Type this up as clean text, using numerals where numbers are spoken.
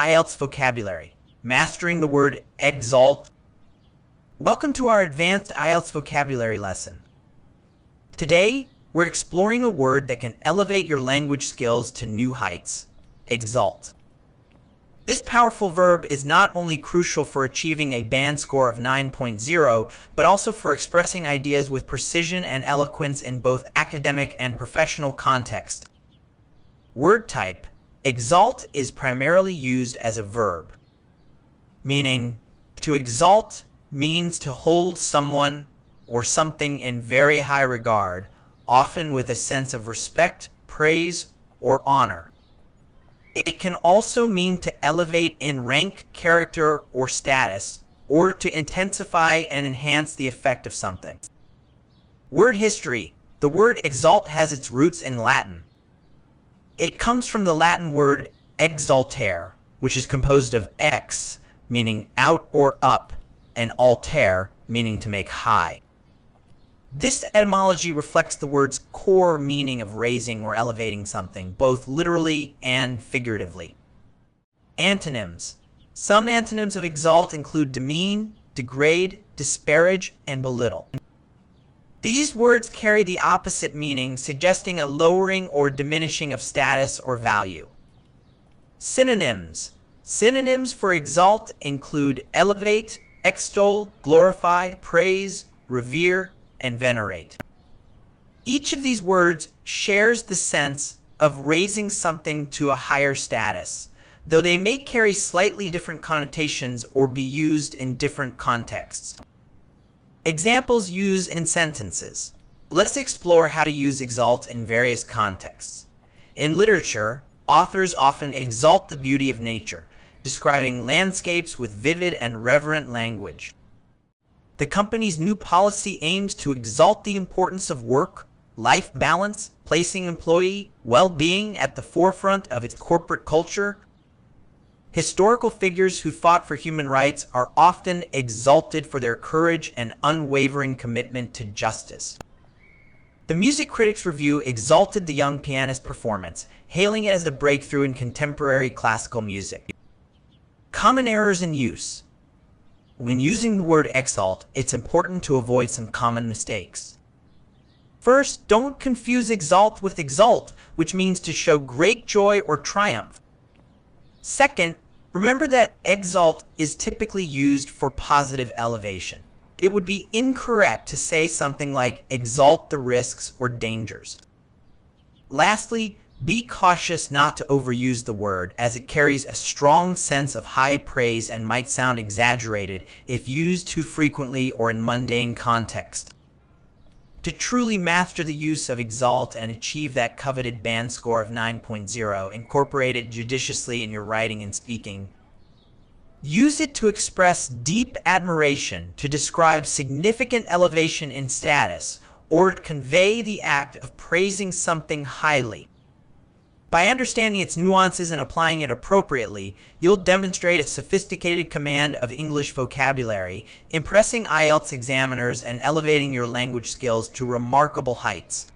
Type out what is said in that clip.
IELTS vocabulary, mastering the word exalt. Welcome to our advanced IELTS vocabulary lesson. Today, we're exploring a word that can elevate your language skills to new heights, exalt. This powerful verb is not only crucial for achieving a band score of 9.0, but also for expressing ideas with precision and eloquence in both academic and professional context. Word type: exalt is primarily used as a verb, meaning to exalt means to hold someone or something in very high regard, often with a sense of respect, praise, or honor. It can also mean to elevate in rank, character, or status, or to intensify and enhance the effect of something. Word history: the word exalt has its roots in Latin. It comes from the Latin word exaltere, which is composed of ex, meaning out or up, and altere, meaning to make high. This etymology reflects the word's core meaning of raising or elevating something, both literally and figuratively. Antonyms: some antonyms of exalt include demean, degrade, disparage, and belittle. These words carry the opposite meaning, suggesting a lowering or diminishing of status or value. Synonyms: synonyms for exalt include elevate, extol, glorify, praise, revere, and venerate. Each of these words shares the sense of raising something to a higher status, though they may carry slightly different connotations or be used in different contexts. Examples used in sentences. Let's explore how to use exalt in various contexts. In literature, authors often exalt the beauty of nature, describing landscapes with vivid and reverent language. The company's new policy aims to exalt the importance of work-life balance, placing employee well-being at the forefront of its corporate culture. Historical figures who fought for human rights are often exalted for their courage and unwavering commitment to justice. The Music Critics Review exalted the young pianist's performance, hailing it as a breakthrough in contemporary classical music. Common errors in use. When using the word exalt, it's important to avoid some common mistakes. First, don't confuse exalt with exult, which means to show great joy or triumph. Second, remember that exalt is typically used for positive elevation. It would be incorrect to say something like exalt the risks or dangers. Lastly, be cautious not to overuse the word, as it carries a strong sense of high praise and might sound exaggerated if used too frequently or in mundane context. To truly master the use of exalt and achieve that coveted band score of 9.0, incorporate it judiciously in your writing and speaking. Use it to express deep admiration, to describe significant elevation in status, or to convey the act of praising something highly. By understanding its nuances and applying it appropriately, you'll demonstrate a sophisticated command of English vocabulary, impressing IELTS examiners and elevating your language skills to remarkable heights.